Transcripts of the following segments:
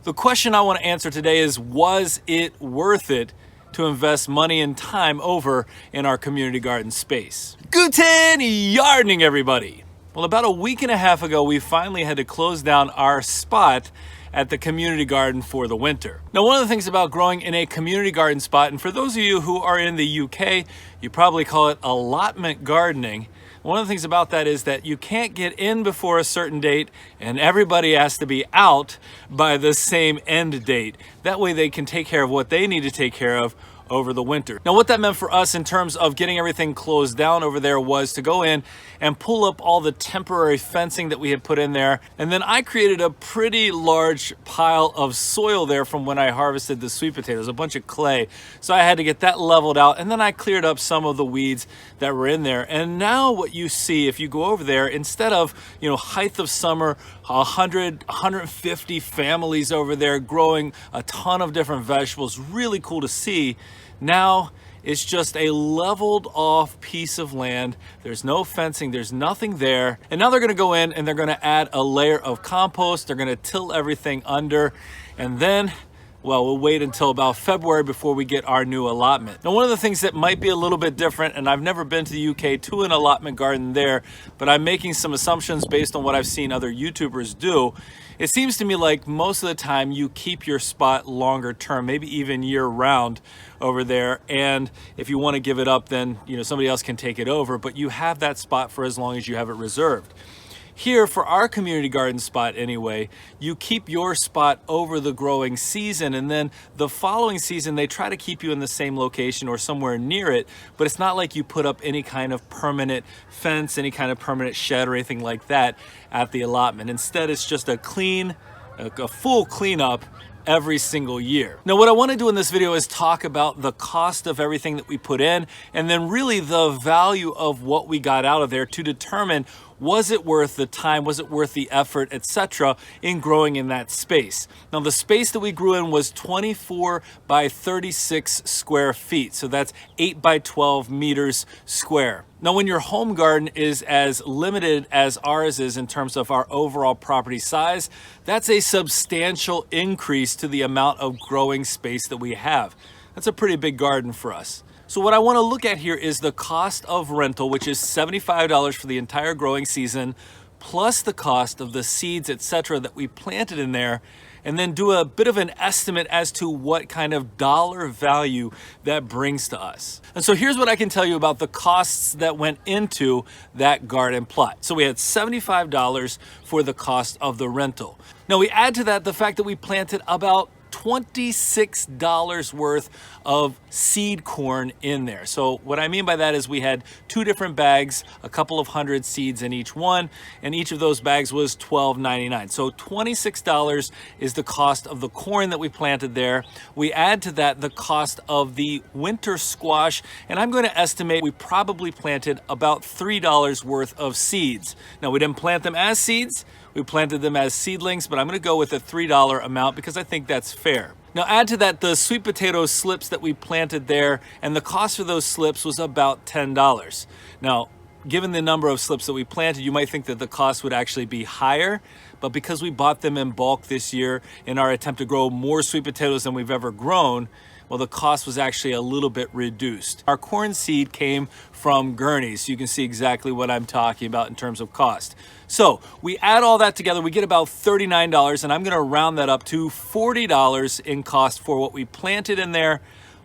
The question I want to answer today is, was it worth it to invest money and time over in our community garden space? Guten gardening, everybody. Well, about a week and a half ago, we finally had to close down our spot at the community garden for the winter. Now, one of the things about growing in a community garden spot, and for those of you who are in the UK, you probably call it allotment gardening. One of the things about that is that you can't get in before a certain date and everybody has to be out by the same end date. That way they can take care of what they need to take care of over the winter. Now, what that meant for us in terms of getting everything closed down over there was to go in and pull up all the temporary fencing that we had put in there. And then I created a pretty large pile of soil there from when I harvested the sweet potatoes, a bunch of clay. So I had to get that leveled out, and then I cleared up some of the weeds that were in there. And now what you see, if you go over there, instead of, height of summer, 100, 150 families over there growing a ton of different vegetables, really cool to see. Now it's just a leveled off piece of land. There's no fencing, there's nothing there. And now they're gonna go in and they're gonna add a layer of compost. They're gonna till everything under, and then, well, we'll wait until about February before we get our new allotment. Now, one of the things that might be a little bit different, and I've never been to the UK to an allotment garden there, but I'm making some assumptions based on what I've seen other YouTubers do. It seems to me like most of the time you keep your spot longer term, maybe even year round over there. And if you want to give it up, then somebody else can take it over, but you have that spot for as long as you have it reserved. Here, for our community garden spot anyway, you keep your spot over the growing season, and then the following season they try to keep you in the same location or somewhere near it, but it's not like you put up any kind of permanent fence, any kind of permanent shed or anything like that at the allotment. Instead, it's just a full cleanup every single year. Now, what I want to do in this video is talk about the cost of everything that we put in, and then really the value of what we got out of there to determine, was it worth the time, was it worth the effort, etc., in growing in that space. Now, the space that we grew in was 24 by 36 square feet, so that's 8 by 12 meters square. Now, when your home garden is as limited as ours is in terms of our overall property size, that's a substantial increase to the amount of growing space that we have. That's a pretty big garden for us. So what I want to look at here is the cost of rental, which is $75 for the entire growing season, plus the cost of the seeds, etc., that we planted in there, and then do a bit of an estimate as to what kind of dollar value that brings to us. And so here's what I can tell you about the costs that went into that garden plot. So we had $75 for the cost of the rental. Now we add to that the fact that we planted about $26 worth of seed corn in there. So what I mean by that is we had 2 different bags, a couple of hundred seeds in each one, and each of those bags was $12.99. So $26 is the cost of the corn that we planted there. We add to that the cost of the winter squash, and I'm going to estimate we probably planted about $3 worth of seeds. Now, we didn't plant them as seeds, we planted them as seedlings, but I'm going to go with a $3 amount because I think that's fair. Now, add to that the sweet potato slips that we planted there, and the cost for those slips was about $10. Now, given the number of slips that we planted, you might think that the cost would actually be higher, but because we bought them in bulk this year in our attempt to grow more sweet potatoes than we've ever grown, well, the cost was actually a little bit reduced. Our corn seed came from Gurney, so you can see exactly what I'm talking about in terms of cost. So we add all that together, we get about $39, and I'm gonna round that up to $40 in cost for what we planted in there,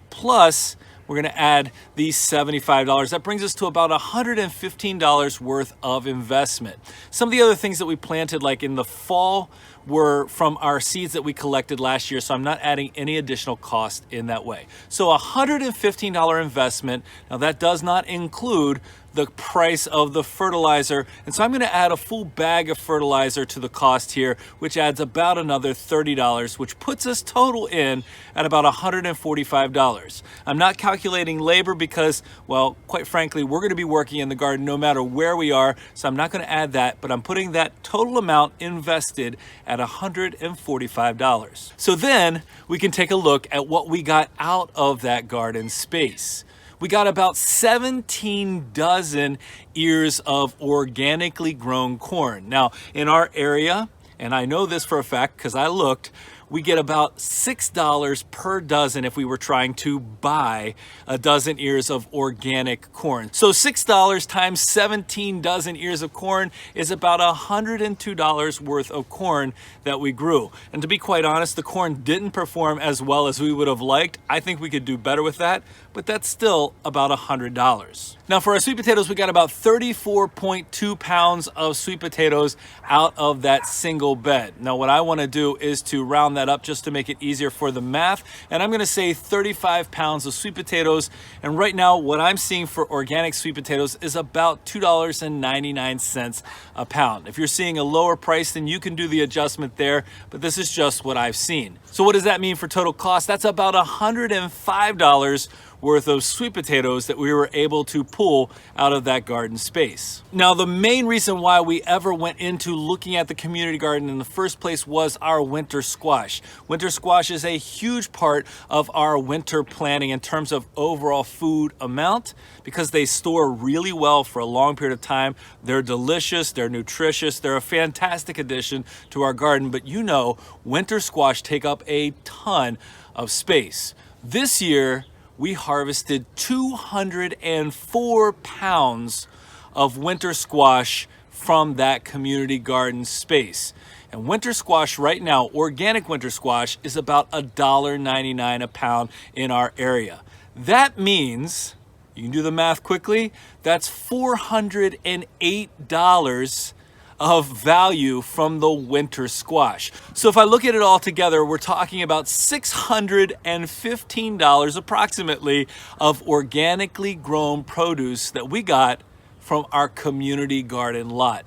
plus we're gonna add the $75. That brings us to about $115 worth of investment. Some of the other things that we planted, like in the fall, were from our seeds that we collected last year, so I'm not adding any additional cost in that way. So $115 investment. Now, that does not include the price of the fertilizer, and so I'm going to add a full bag of fertilizer to the cost here, which adds about another $30, which puts us total in at about $145. I'm not calculating labor because, well, quite frankly, we're going to be working in the garden no matter where we are, so I'm not going to add that, but I'm putting that total amount invested at $145. So then we can take a look at what we got out of that garden space. We got about 17 dozen ears of organically grown corn. Now, in our area, and I know this for a fact because I looked, we get about $6 per dozen if we were trying to buy a dozen ears of organic corn. So $6 times 17 dozen ears of corn is about $102 worth of corn that we grew. And to be quite honest, the corn didn't perform as well as we would have liked. I think we could do better with that, but that's still about $100. Now for our sweet potatoes, we got about 34.2 pounds of sweet potatoes out of that single bed. Now what I want to do is to round that up just to make it easier for the math, and I'm going to say 35 pounds of sweet potatoes. And right now what I'm seeing for organic sweet potatoes is about $2.99 a pound. If you're seeing a lower price, then you can do the adjustment there, but this is just what I've seen. So what does that mean for total cost? That's about $105 worth of sweet potatoes that we were able to pull out of that garden space. Now, the main reason why we ever went into looking at the community garden in the first place was our winter squash. Winter squash is a huge part of our winter planning in terms of overall food amount because they store really well for a long period of time. They're delicious, they're nutritious, they're a fantastic addition to our garden, but you know, winter squash take up a ton of space. This year, we harvested 204 pounds of winter squash from that community garden space. And winter squash right now, organic winter squash, is about $1.99 a pound in our area. That means, you can do the math quickly, that's $408 of value from the winter squash. So if I look at it all together, we're talking about $615 approximately of organically grown produce that we got from our community garden lot.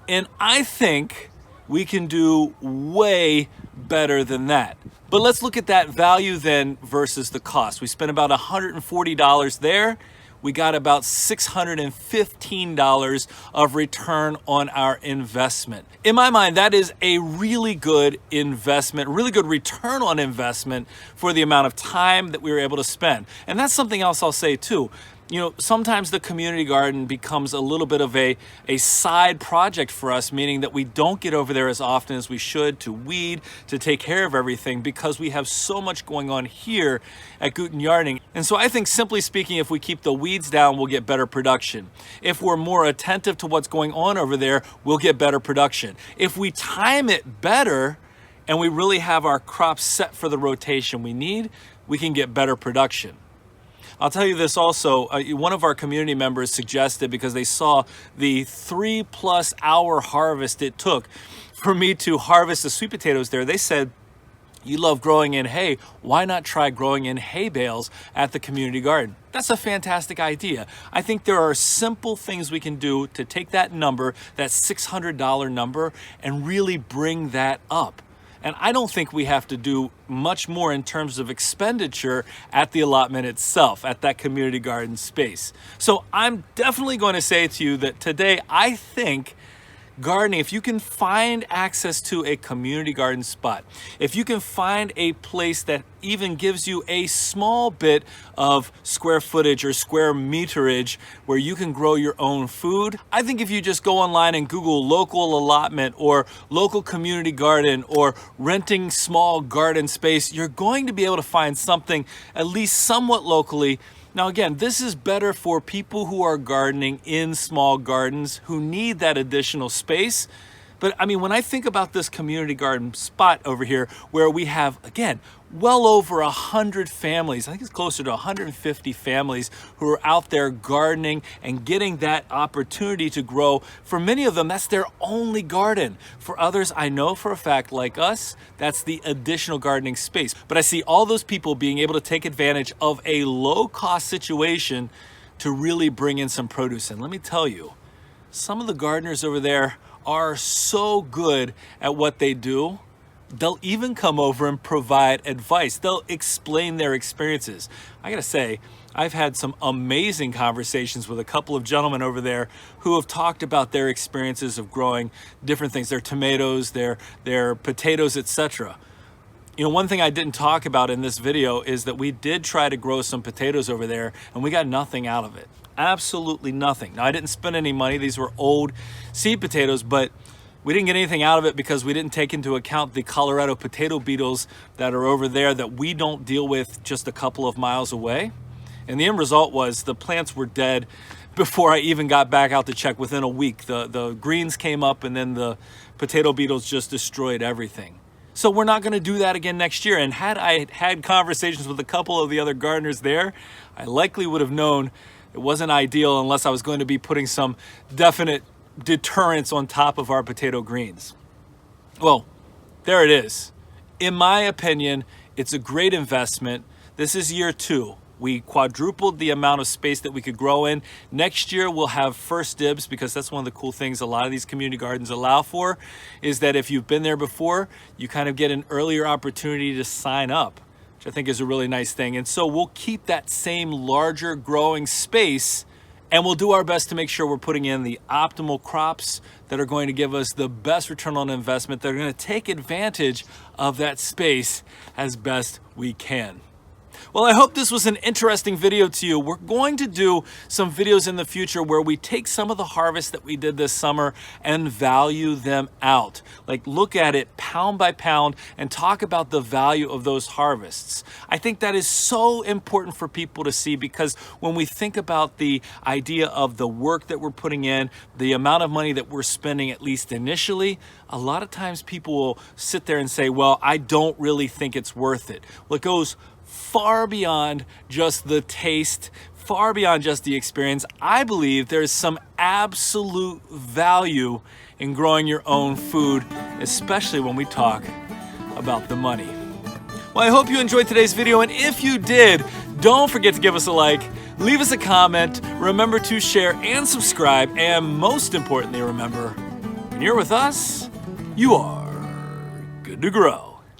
And I think we can do way better than that. But let's look at that value then versus the cost. We spent about $140 there. We got about $615 of return on our investment. In my mind, that is a really good investment, really good return on investment for the amount of time that we were able to spend. And that's something else I'll say too. You know, sometimes the community garden becomes a little bit of a side project for us, meaning that we don't get over there as often as we should to weed, to take care of everything because we have so much going on here at Guten Gardening. And so I think, simply speaking, if we keep the weeds down, we'll get better production. If we're more attentive to what's going on over there, we'll get better production. If we time it better and we really have our crops set for the rotation we need, we can get better production. I'll tell you this also, one of our community members suggested, because they saw the 3+ hour harvest it took for me to harvest the sweet potatoes there, they said, you love growing in hay, why not try growing in hay bales at the community garden? That's a fantastic idea. I think there are simple things we can do to take that number, that $600 number, and really bring that up. And I don't think we have to do much more in terms of expenditure at the allotment itself, at that community garden space. So I'm definitely going to say to you that today, I think gardening, if you can find access to a community garden spot, if you can find a place that even gives you a small bit of square footage or square meterage where you can grow your own food, I think if you just go online and Google local allotment or local community garden or renting small garden space, you're going to be able to find something at least somewhat locally. Now again, this is better for people who are gardening in small gardens who need that additional space. But I mean, when I think about this community garden spot over here where we have, again, well over 100 families, I think it's closer to 150 families who are out there gardening and getting that opportunity to grow. For many of them, that's their only garden. For others, I know for a fact, like us, that's the additional gardening space. But I see all those people being able to take advantage of a low-cost situation to really bring in some produce. And let me tell you, some of the gardeners over there are so good at what they do. They'll even come over and provide advice. They'll explain their experiences. I gotta say, I've had some amazing conversations with a couple of gentlemen over there who have talked about their experiences of growing different things, their tomatoes, their potatoes, etc. You know, one thing I didn't talk about in this video is that we did try to grow some potatoes over there and we got nothing out of it. Absolutely nothing. Now, I didn't spend any money. These were old seed potatoes, but We didn't get anything out of it because we didn't take into account the Colorado potato beetles that are over there that we don't deal with just a couple of miles away. And the end result was the plants were dead before I even got back out to check. Within a week, the greens came up and then the potato beetles just destroyed everything. So we're not gonna do that again next year. And had I had conversations with a couple of the other gardeners there, I likely would have known it wasn't ideal unless I was going to be putting some definite deterrents on top of our potato greens. Well, there it is. In my opinion, it's a great investment. This is year 2. We quadrupled the amount of space that we could grow in. Next year, we'll have first dibs, because that's one of the cool things a lot of these community gardens allow for, is that if you've been there before, you kind of get an earlier opportunity to sign up, which I think is a really nice thing. And so we'll keep that same larger growing space, and we'll do our best to make sure we're putting in the optimal crops that are going to give us the best return on investment, that are going to take advantage of that space as best we can. Well, I hope this was an interesting video to you. We're going to do some videos in the future where we take some of the harvests that we did this summer and value them out. Like, look at it pound by pound and talk about the value of those harvests. I think that is so important for people to see, because when we think about the idea of the work that we're putting in, the amount of money that we're spending, at least initially, a lot of times people will sit there and say, well, I don't really think it's worth it. Well, it goes far beyond just the taste, far beyond just the experience. I believe there's some absolute value in growing your own food, especially when we talk about the money. Well, I hope you enjoyed today's video, and if you did, don't forget to give us a like, leave us a comment, remember to share and subscribe, and most importantly, remember, when you're with us, you are good to grow.